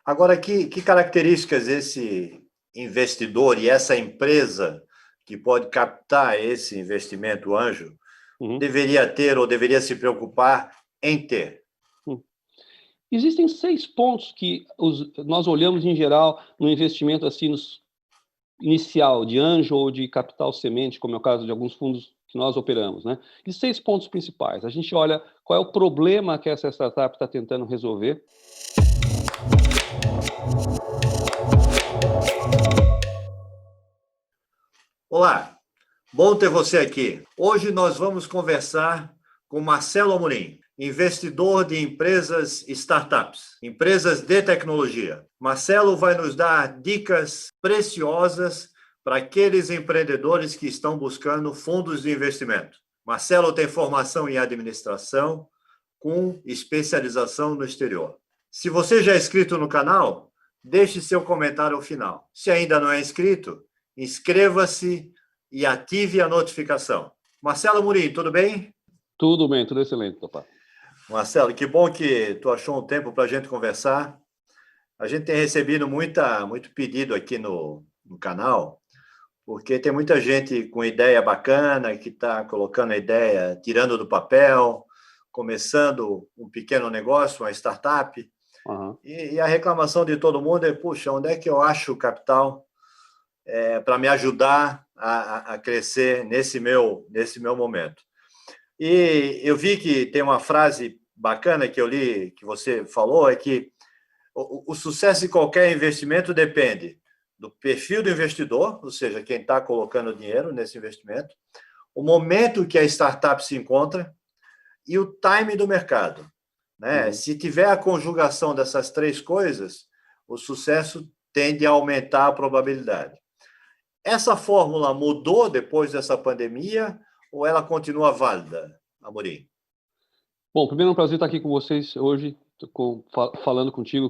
Agora, que características esse investidor e essa empresa que pode captar esse investimento anjo deveria ter ou deveria se preocupar em ter? Existem 6 pontos que nós olhamos em geral no investimento assim, inicial, de anjo ou de capital semente, como é o caso de alguns fundos que nós operamos, né? E 6 pontos principais. A gente olha qual é o problema que essa startup está tentando resolver. Olá, bom ter você aqui. Hoje nós vamos conversar com Marcelo Amorim, investidor de empresas startups, empresas de tecnologia. Marcelo vai nos dar dicas preciosas para aqueles empreendedores que estão buscando fundos de investimento. Marcelo tem formação em administração com especialização no exterior. Se você já é inscrito no canal, deixe seu comentário ao final. Se ainda não é inscrito, inscreva-se e ative a notificação. Marcelo Amorim, tudo bem? Tudo bem, tudo excelente, Topaz. Marcelo, que bom que tu achou um tempo para a gente conversar. A gente tem recebido muito pedido aqui no canal, porque tem muita gente com ideia bacana, que está colocando a ideia, tirando do papel, começando um pequeno negócio, uma startup. E a reclamação de todo mundo é, puxa, onde é que eu acho capital para me ajudar a crescer nesse meu momento? E eu vi que tem uma frase bacana que eu li, que você falou, é que o sucesso de qualquer investimento depende do perfil do investidor, ou seja, quem está colocando dinheiro nesse investimento, o momento que a startup se encontra e o time do mercado, né? Se tiver a conjugação dessas 3 coisas, o sucesso tende a aumentar a probabilidade. Essa fórmula mudou depois dessa pandemia ou ela continua válida, Amorim? Bom, primeiro é um prazer estar aqui com vocês hoje, falando contigo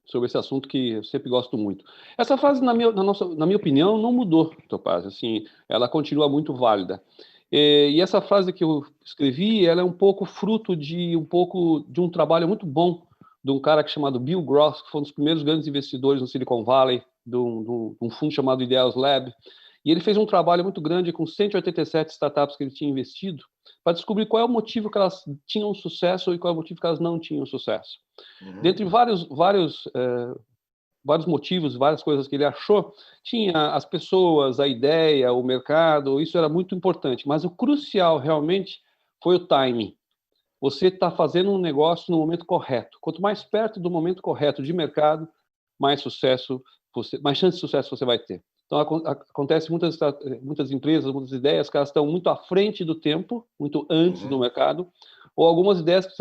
sobre esse assunto que eu sempre gosto muito. Essa frase, na minha opinião, não mudou, Topaz. Assim, ela continua muito válida. E essa frase que eu escrevi, ela é um pouco fruto de um trabalho muito bom de um cara chamado Bill Gross, que foi um dos primeiros grandes investidores no Silicon Valley, de um fundo chamado Ideas Lab. E ele fez um trabalho muito grande com 187 startups que ele tinha investido para descobrir qual é o motivo que elas tinham sucesso e qual é o motivo que elas não tinham sucesso. Dentre vários motivos, várias coisas que ele achou, tinha as pessoas, a ideia, o mercado, isso era muito importante. Mas o crucial, realmente, foi o timing. Você está fazendo um negócio no momento correto. Quanto mais perto do momento correto de mercado, mais chance de sucesso você vai ter. Então, acontece muitas empresas, muitas ideias que elas estão muito à frente do tempo, muito antes do mercado, ou algumas ideias que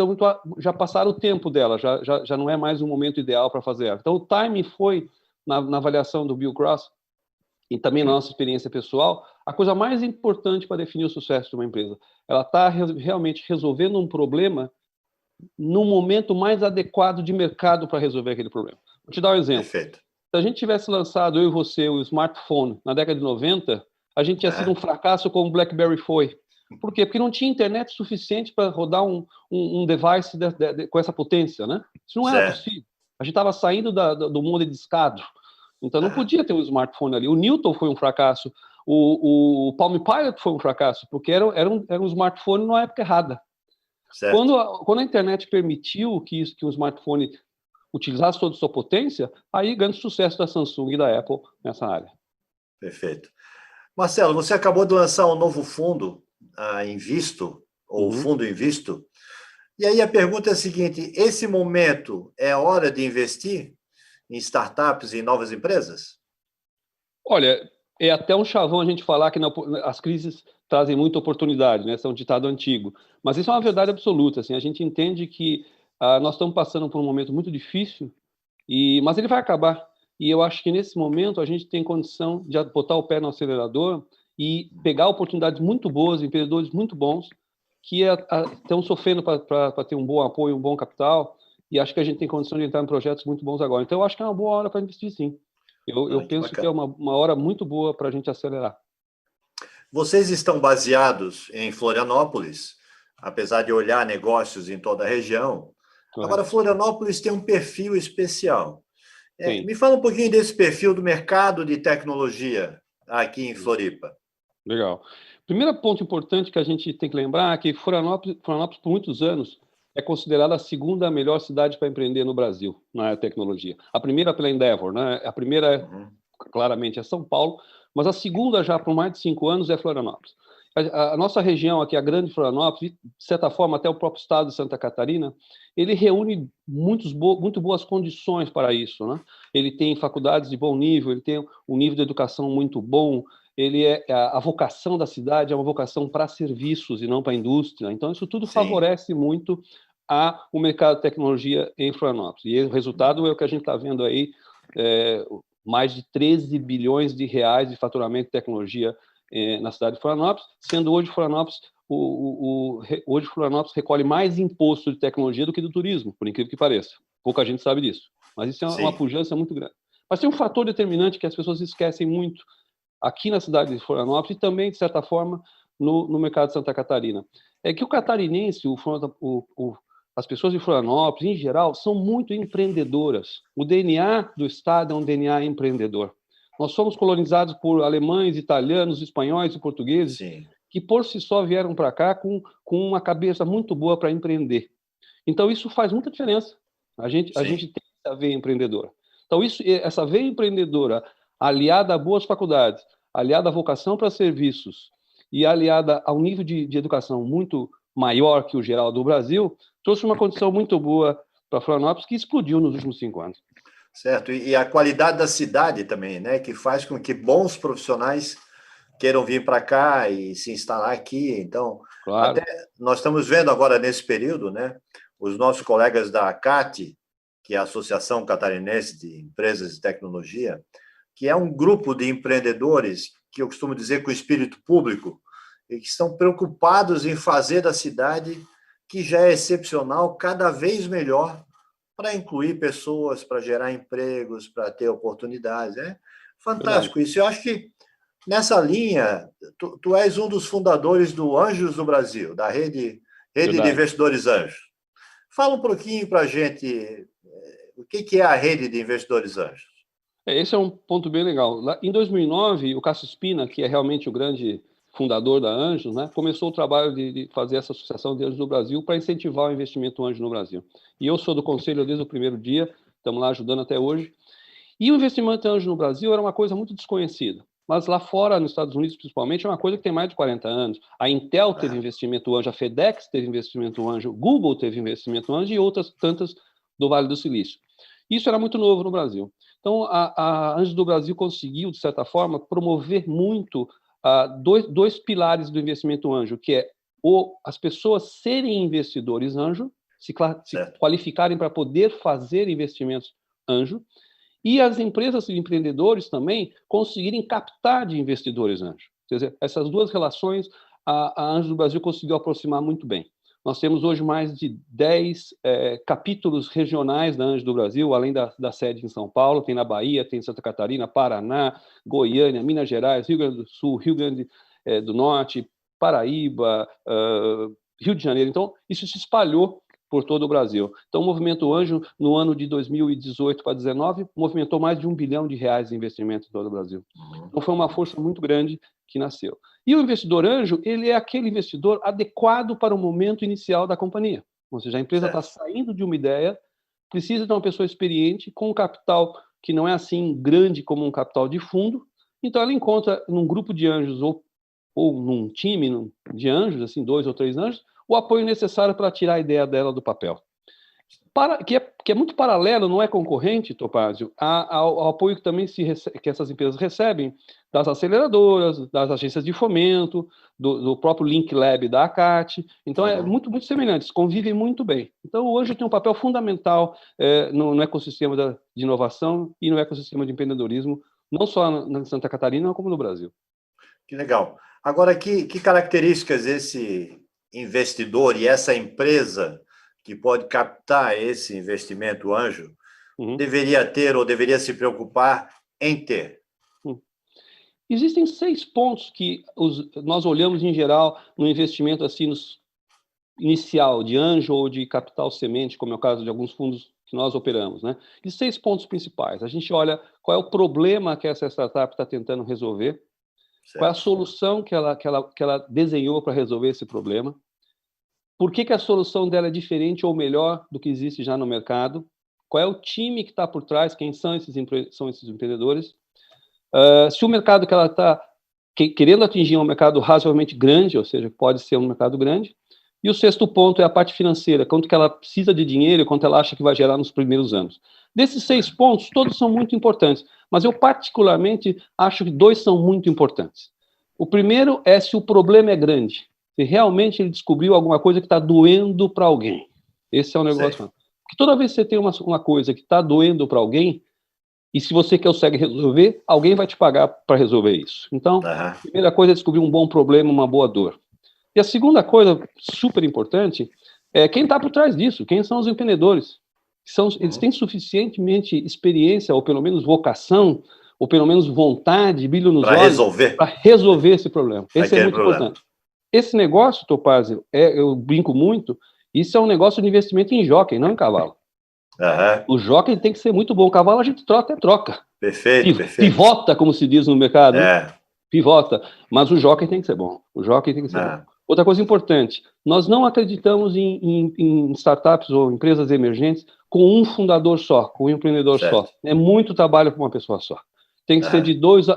já passaram o tempo dela, já não é mais o momento ideal para fazer ela. Então, o timing foi, na avaliação do Bill Gross, e também na nossa experiência pessoal, a coisa mais importante para definir o sucesso de uma empresa. Ela está realmente resolvendo um problema no momento mais adequado de mercado para resolver aquele problema. Vou te dar um exemplo. Perfeito. Se a gente tivesse lançado, eu e você, o smartphone na década de 90, a gente tinha sido um fracasso como o BlackBerry foi. Por quê? Porque não tinha internet suficiente para rodar um device com essa potência, né? Isso não era possível. A gente estava saindo do mundo de discado. Então não podia ter um smartphone ali. O Newton foi um fracasso. O Palm Pilot foi um fracasso, porque era um smartphone na época errada. Quando a internet permitiu que o smartphone utilizasse toda a sua potência, aí grande sucesso da Samsung e da Apple nessa área. Perfeito. Marcelo, você acabou de lançar um novo fundo, a Invisto, ou Fundo Invisto. E aí a pergunta é a seguinte: esse momento é hora de investir em startups e em novas empresas? Olha, é até um chavão a gente falar que as crises trazem muita oportunidade, né? Isso é um ditado antigo. Mas isso é uma verdade absoluta. Assim, a gente entende que nós estamos passando por um momento muito difícil, mas ele vai acabar. E eu acho que nesse momento a gente tem condição de botar o pé no acelerador e pegar oportunidades muito boas, empreendedores muito bons, que estão sofrendo para ter um bom apoio, um bom capital, e acho que a gente tem condição de entrar em projetos muito bons agora. Então, eu acho que é uma boa hora para investir, sim. Eu penso que é uma hora muito boa para a gente acelerar. Vocês estão baseados em Florianópolis, apesar de olhar negócios em toda a região. Agora, Florianópolis tem um perfil especial. Tem. Me fala um pouquinho desse perfil do mercado de tecnologia aqui em Floripa. Legal. Primeiro ponto importante que a gente tem que lembrar é que Florianópolis, por muitos anos, é considerada a segunda melhor cidade para empreender no Brasil, na área de tecnologia. A primeira pela Endeavor, né? A primeira, claramente, é São Paulo, mas a segunda, já por mais de 5 anos, é Florianópolis. A nossa região aqui, a Grande Florianópolis, de certa forma, até o próprio estado de Santa Catarina, ele reúne muito boas condições para isso, né? Ele tem faculdades de bom nível, ele tem um nível de educação muito bom, a vocação da cidade é uma vocação para serviços e não para indústria. Então, isso tudo favorece muito o mercado de tecnologia em Florianópolis. E o resultado é o que a gente está vendo aí, mais de 13 bilhões de reais de faturamento de tecnologia na cidade de Florianópolis, sendo hoje Florianópolis, hoje Florianópolis recolhe mais imposto de tecnologia do que do turismo, por incrível que pareça. Pouca gente sabe disso. Mas isso é uma pujança muito grande. Mas tem um fator determinante que as pessoas esquecem muito aqui na cidade de Florianópolis e também, de certa forma, no mercado de Santa Catarina. É que o catarinense, as pessoas de Florianópolis, em geral, são muito empreendedoras. O DNA do Estado é um DNA empreendedor. Nós somos colonizados por alemães, italianos, espanhóis e portugueses, que por si só vieram para cá com uma cabeça muito boa para empreender. Então, isso faz muita diferença. A gente tem essa veia empreendedora. Então, essa veia empreendedora, aliada a boas faculdades, aliada à vocação para serviços e aliada ao nível de educação muito maior que o geral do Brasil, trouxe uma condição muito boa para Florianópolis, que explodiu nos últimos 5 anos. Certo, e a qualidade da cidade também, né, que faz com que bons profissionais queiram vir para cá e se instalar aqui. Então, claro. Até nós estamos vendo agora nesse período, né, os nossos colegas da ACAT, que é a Associação Catarinense de Empresas de Tecnologia, que é um grupo de empreendedores que eu costumo dizer com espírito público e que estão preocupados em fazer da cidade, que já é excepcional, cada vez melhor, para incluir pessoas, para gerar empregos, para ter oportunidades. É fantástico isso. Eu acho que, nessa linha, tu és um dos fundadores do Anjos do Brasil, da rede de investidores Anjos. Fala um pouquinho para a gente o que é a rede de investidores Anjos. Esse é um ponto bem legal. Em 2009, o Cássio Spina, que é realmente o grande fundador da Anjos, né, começou o trabalho de fazer essa associação de Anjos do Brasil para incentivar o investimento anjo no Brasil. E eu sou do conselho desde o primeiro dia, estamos lá ajudando até hoje. E o investimento anjo no Brasil era uma coisa muito desconhecida. Mas lá fora, nos Estados Unidos principalmente, é uma coisa que tem mais de 40 anos. A Intel teve investimento anjo, a FedEx teve investimento anjo, o Google teve investimento anjo e outras tantas do Vale do Silício. Isso era muito novo no Brasil. Então, a Anjos do Brasil conseguiu, de certa forma, promover muito dois pilares do investimento anjo, que é as pessoas serem investidores anjo, se qualificarem para poder fazer investimentos anjo, e as empresas e empreendedores também conseguirem captar de investidores anjo. Quer dizer, essas duas relações a Anjos do Brasil conseguiu aproximar muito bem. Nós temos hoje mais de 10 capítulos regionais da Anjos do Brasil, além da sede em São Paulo, tem na Bahia, tem em Santa Catarina, Paraná, Goiânia, Minas Gerais, Rio Grande do Sul, Rio Grande do Norte, Paraíba, Rio de Janeiro. Então, isso se espalhou por todo o Brasil. Então, o Movimento Anjo, no ano de 2018 para 2019, movimentou mais de R$1 bilhão de investimento em todo o Brasil. Então, foi uma força muito grande que nasceu. E o investidor anjo, ele é aquele investidor adequado para o momento inicial da companhia. Ou seja, a empresa está saindo de uma ideia, precisa de uma pessoa experiente, com um capital que não é assim grande como um capital de fundo, então ela encontra num grupo de anjos ou num time de anjos, assim, 2 ou 3 anjos, o apoio necessário para tirar a ideia dela do papel. Que é muito paralelo, não é concorrente, Topázio, ao apoio que também que essas empresas recebem das aceleradoras, das agências de fomento, do próprio Link Lab da ACAT. Então, é muito, muito semelhante, convivem muito bem. Então, o Anjo tem um papel fundamental no ecossistema de inovação e no ecossistema de empreendedorismo, não só na Santa Catarina, como no Brasil. Que legal. Agora, que características esse investidor e essa empresa que pode captar esse investimento anjo deveria ter ou deveria se preocupar em ter? Existem 6 pontos que nós olhamos em geral no investimento assim inicial de anjo ou de capital semente, como é o caso de alguns fundos que nós operamos, né? E 6 pontos principais. A gente olha qual é o problema que essa startup está tentando resolver, qual é a solução que ela desenhou para resolver esse problema, por que a solução dela é diferente ou melhor do que existe já no mercado, qual é o time que está por trás, quem são esses empreendedores, se o mercado que ela está querendo atingir é um mercado razoavelmente grande, ou seja, pode ser um mercado grande. E o 6º ponto é a parte financeira, quanto que ela precisa de dinheiro e quanto ela acha que vai gerar nos primeiros anos. Desses 6 pontos, todos são muito importantes, mas eu particularmente acho que 2 são muito importantes. O primeiro é se o problema é grande, se realmente ele descobriu alguma coisa que está doendo para alguém. Esse é o negócio. Porque toda vez que você tem uma coisa que está doendo para alguém, e se você consegue resolver, alguém vai te pagar para resolver isso. Então, a primeira coisa é descobrir um bom problema, uma boa dor. E a segunda coisa, super importante, é quem está por trás disso, quem são os empreendedores. Eles têm suficientemente experiência, ou pelo menos vocação, ou pelo menos vontade, brilho nos olhos, para resolver esse problema. Esse é muito importante. Esse negócio, Topázio, eu brinco muito, isso é um negócio de investimento em jockey, não em cavalo. O jockey tem que ser muito bom. O cavalo a gente troca. Perfeito. Pivota, como se diz no mercado. Pivota. Mas o jockey tem que ser bom. Bom. Outra coisa importante, nós não acreditamos em startups ou empresas emergentes com um fundador só, com um empreendedor só. É muito trabalho para uma pessoa só. Tem que ser de 2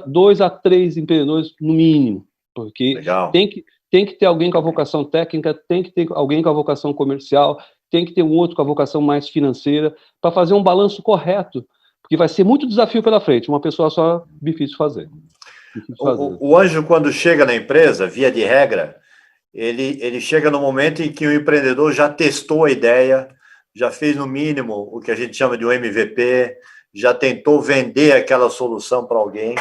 a 3 empreendedores no mínimo, porque tem que ter alguém com a vocação técnica, tem que ter alguém com a vocação comercial, tem que ter um outro com a vocação mais financeira, para fazer um balanço correto, porque vai ser muito desafio pela frente, uma pessoa só, difícil fazer. O anjo, quando chega na empresa, via de regra, ele chega no momento em que o empreendedor já testou a ideia, já fez no mínimo o que a gente chama de um MVP, já tentou vender aquela solução para alguém.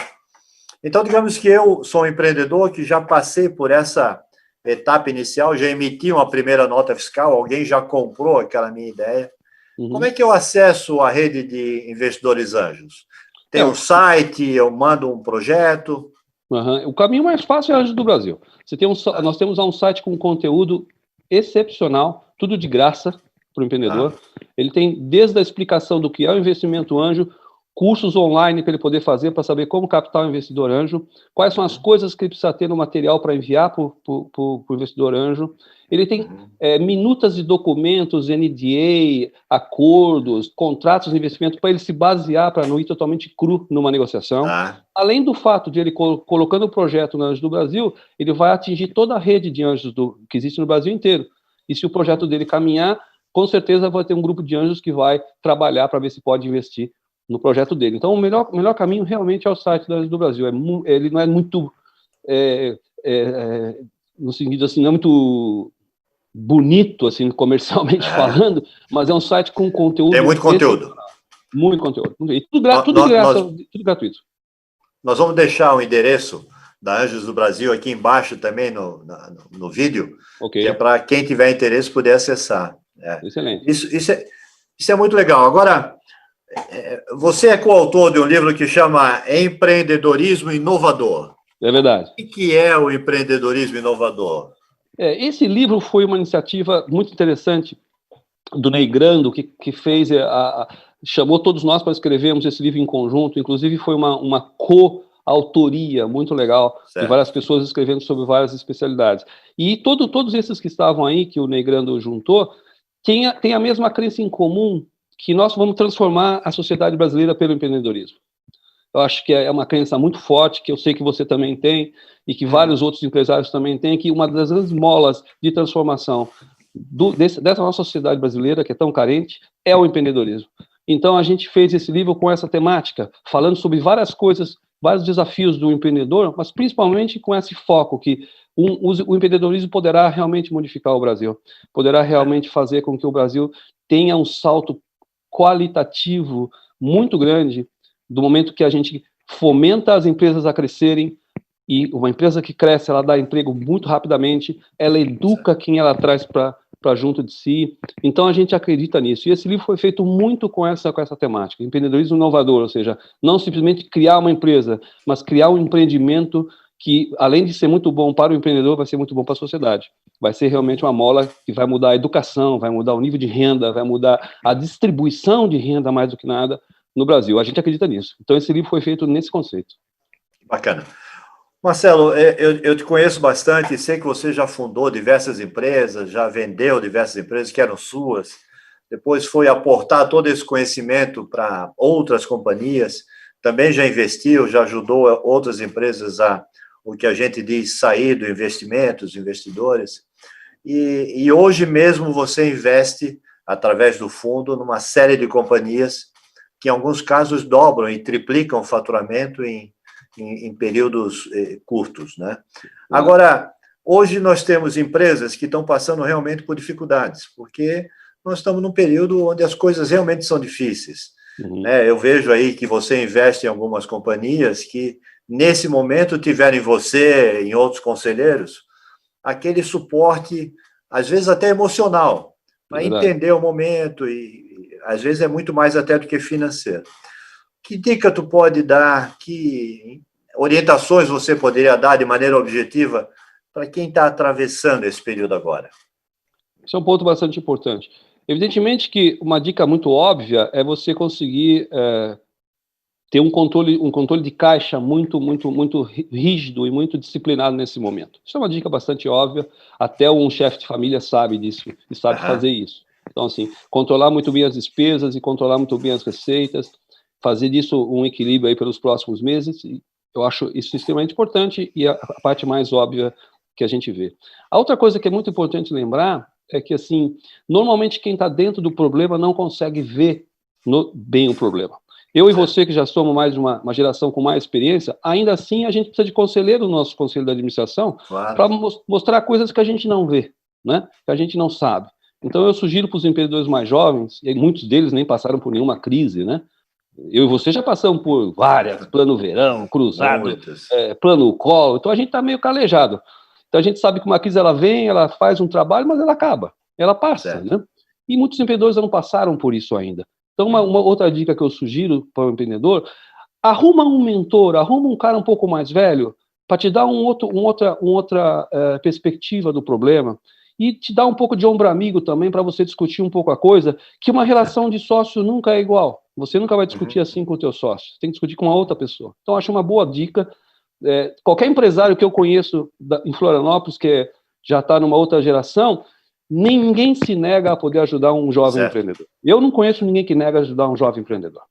Então, digamos que eu sou um empreendedor que já passei por essa etapa inicial, já emiti uma primeira nota fiscal, alguém já comprou aquela minha ideia. Como é que eu acesso a rede de investidores anjos? Tem um site, eu mando um projeto? O caminho mais fácil é a Anjos do Brasil. Nós temos um site com conteúdo excepcional, tudo de graça para o empreendedor. Ele tem desde a explicação do que é o investimento anjo, cursos online para ele poder fazer, para saber como captar um investidor anjo, quais são as coisas que ele precisa ter no material para enviar para o investidor anjo. Ele tem minutas de documentos, NDA, acordos, contratos de investimento, para ele se basear, para não ir totalmente cru numa negociação. Além do fato de ele, colocando o projeto no Anjos do Brasil, ele vai atingir toda a rede de anjos que existe no Brasil inteiro. E se o projeto dele caminhar, com certeza vai ter um grupo de anjos que vai trabalhar para ver se pode investir no projeto dele. Então, o melhor caminho realmente é o site da Anjos do Brasil. Ele não é muito, no sentido assim, não é muito bonito, assim, comercialmente falando, mas é um site com conteúdo... Tem muito conteúdo. Muito conteúdo. E tudo gratuito. Nós vamos deixar o endereço da Anjos do Brasil aqui embaixo também no vídeo, que é para quem tiver interesse poder acessar. Excelente. Isso é muito legal. Agora, você é coautor de um livro que chama Empreendedorismo Inovador. É verdade. O que é o empreendedorismo inovador? Esse livro foi uma iniciativa muito interessante do Ney Grando, que fez, chamou todos nós para escrevermos esse livro em conjunto, inclusive foi uma coautoria muito legal, de várias pessoas escrevendo sobre várias especialidades. E todos esses que estavam aí, que o Ney Grando juntou, têm a mesma crença em comum, que nós vamos transformar a sociedade brasileira pelo empreendedorismo. Eu acho que é uma crença muito forte, que eu sei que você também tem, e que vários outros empresários também têm, que uma das grandes molas de transformação dessa nossa sociedade brasileira, que é tão carente, é o empreendedorismo. Então, a gente fez esse livro com essa temática, falando sobre várias coisas, vários desafios do empreendedor, mas principalmente com esse foco, que o empreendedorismo poderá realmente modificar o Brasil, poderá realmente fazer com que o Brasil tenha um salto qualitativo muito grande, do momento que a gente fomenta as empresas a crescerem, e uma empresa que cresce, ela dá emprego muito rapidamente, ela educa quem ela traz para junto de si. Então, a gente acredita nisso. E esse livro foi feito muito com essa temática, empreendedorismo inovador, ou seja, não simplesmente criar uma empresa, mas criar um empreendimento que, além de ser muito bom para o empreendedor, vai ser muito bom para a sociedade. vai ser realmente uma mola que vai mudar a educação, vai mudar o nível de renda, vai mudar a distribuição de renda mais do que nada no Brasil. A gente acredita nisso. Então, esse livro foi feito nesse conceito. Bacana. Marcelo, eu te conheço bastante e sei que você já fundou diversas empresas, já vendeu diversas empresas que eram suas, depois foi aportar todo esse conhecimento para outras companhias, também já investiu, já ajudou outras empresas a, o que a gente diz, sair do investimento, os investidores, e hoje mesmo você investe, através do fundo, numa série de companhias que, em alguns casos, dobram e triplicam o faturamento em períodos curtos, né? Agora, hoje nós temos empresas que estão passando realmente por dificuldades, porque nós estamos num período onde as coisas realmente são difíceis. Né? Eu vejo aí que você investe em algumas companhias que, nesse momento, tiveram em você, em outros conselheiros, aquele suporte, às vezes até emocional, para entender o momento, e às vezes é muito mais até do que financeiro. Que dica tu pode dar, que orientações você poderia dar de maneira objetiva para quem está atravessando esse período agora? Esse é um ponto bastante importante. Evidentemente que uma dica muito óbvia é você conseguir ter um controle de caixa muito rígido e muito disciplinado nesse momento. Isso é uma dica bastante óbvia, até um chefe de família sabe disso e sabe fazer isso. Então, assim, controlar muito bem as despesas e controlar muito bem as receitas, fazer disso um equilíbrio aí pelos próximos meses, eu acho isso extremamente importante e a parte mais óbvia que a gente vê. A outra coisa que é muito importante lembrar é que, assim, normalmente quem está dentro do problema não consegue ver bem o problema. Eu e você, que já somos mais uma geração com mais experiência, ainda assim a gente precisa de conselheiro no nosso conselho de administração para mostrar coisas que a gente não vê, né? Que a gente não sabe. Então eu sugiro para os empreendedores mais jovens, e muitos deles nem passaram por nenhuma crise, né? Eu e você já passamos por várias, plano verão, cruzado, plano colo, então a gente está meio calejado. Então a gente sabe que uma crise ela vem, ela faz um trabalho, mas ela acaba, ela passa, né? E muitos empreendedores não passaram por isso ainda. Então uma outra dica que eu sugiro para o empreendedor, arruma um mentor, arruma um cara um pouco mais velho para te dar uma outra perspectiva do problema e te dar um pouco de ombro amigo também para você discutir um pouco a coisa, que uma relação de sócio nunca é igual. Você nunca vai discutir assim com o teu sócio, você tem que discutir com uma outra pessoa. Então, acho uma boa dica. Qualquer empresário que eu conheço em Florianópolis, que já está numa outra geração, ninguém se nega a poder ajudar um jovem empreendedor. Eu não conheço ninguém que nega a ajudar um jovem empreendedor.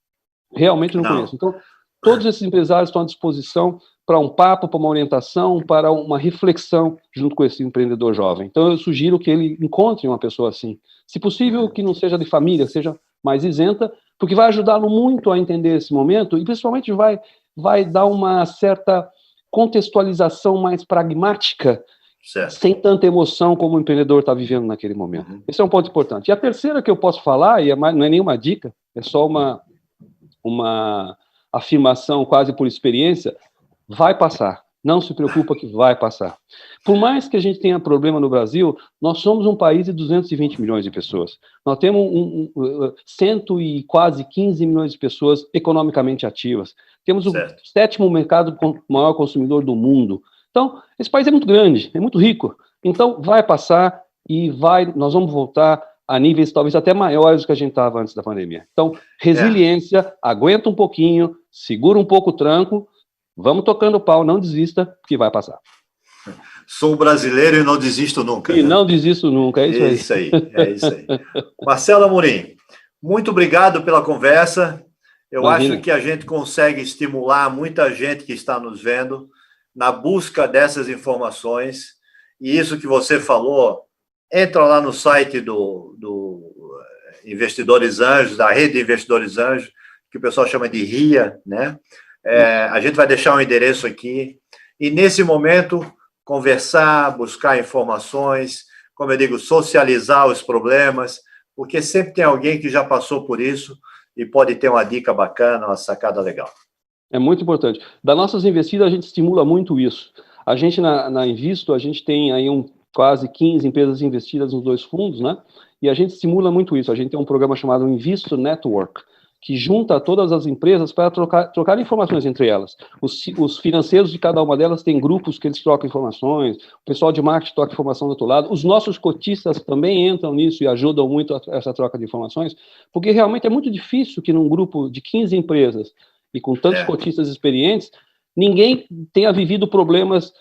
Realmente não conheço. Então, todos esses empresários estão à disposição para um papo, para uma orientação, para uma reflexão junto com esse empreendedor jovem. Então, eu sugiro que ele encontre uma pessoa assim. Se possível, que não seja de família, seja mais isenta, porque vai ajudá-lo muito a entender esse momento e, principalmente, vai dar uma certa contextualização mais pragmática, sem tanta emoção como o empreendedor está vivendo naquele momento. Esse é um ponto importante. E a terceira que eu posso falar, e não é nenhuma dica, é só uma afirmação quase por experiência, vai passar. Não se preocupa que vai passar. Por mais que a gente tenha problema no Brasil, nós somos um país de 220 milhões de pessoas. Nós temos quase 15 milhões de pessoas economicamente ativas. Temos o 7º mercado maior consumidor do mundo. Então, esse país é muito grande, é muito rico. Então, vai passar e nós vamos voltar a níveis talvez até maiores do que a gente estava antes da pandemia. Então, resiliência, aguenta um pouquinho, segura um pouco o tranco, vamos tocando o pau, não desista, que vai passar. Sou brasileiro e não desisto nunca. E não desisto nunca, é isso aí. É isso aí. Marcelo Amorim, muito obrigado pela conversa. Eu acho que a gente consegue estimular muita gente que está nos vendo na busca dessas informações. E isso que você falou, entra lá no site do Investidores Anjos, da rede de Investidores Anjos, que o pessoal chama de RIA, né? A gente vai deixar um endereço aqui. E, nesse momento, conversar, buscar informações, como eu digo, socializar os problemas, porque sempre tem alguém que já passou por isso e pode ter uma dica bacana, uma sacada legal. É muito importante. Das nossas investidas, a gente estimula muito isso. A gente, na Invisto, a gente tem aí quase 15 empresas investidas nos 2 fundos, né? E a gente estimula muito isso. A gente tem um programa chamado Invisto Network, que junta todas as empresas para trocar informações entre elas. Os financeiros de cada uma delas têm grupos que eles trocam informações, o pessoal de marketing troca informação do outro lado, os nossos cotistas também entram nisso e ajudam muito essa troca de informações, porque realmente é muito difícil que num grupo de 15 empresas e com tantos cotistas experientes, ninguém tenha vivido problemas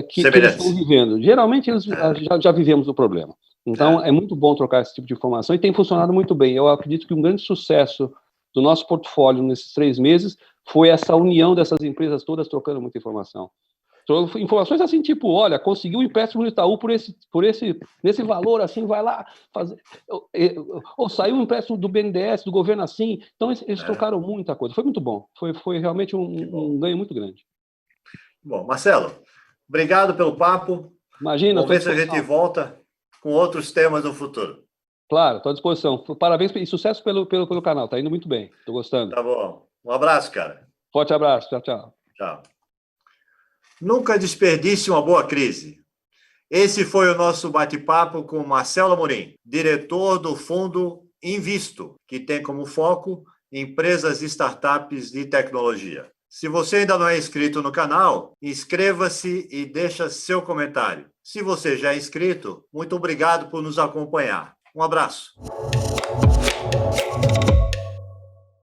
que eles estão vivendo. Geralmente, eles já vivemos o problema. Então, é muito bom trocar esse tipo de informação e tem funcionado muito bem. Eu acredito que um grande sucesso do nosso portfólio nesses 3 meses foi essa união dessas empresas todas trocando muita informação. Informações assim, tipo, olha, conseguiu um empréstimo do Itaú nesse valor, assim, vai lá fazer. Ou saiu um empréstimo do BNDES, do governo assim. Então, eles trocaram muita coisa. Foi muito bom. Foi realmente um ganho muito grande. Bom, Marcelo, obrigado pelo papo. Imagina, vamos ver se a gente volta com outros temas no futuro. Claro, estou à disposição. Parabéns e sucesso pelo canal. Está indo muito bem. Estou gostando. Tá bom. Um abraço, cara. Forte abraço. Tchau, tchau. Tchau. Nunca desperdice uma boa crise. Esse foi o nosso bate-papo com Marcelo Amorim, diretor do fundo Invisto, que tem como foco empresas e startups de tecnologia. Se você ainda não é inscrito no canal, inscreva-se e deixa seu comentário. Se você já é inscrito, muito obrigado por nos acompanhar. Um abraço.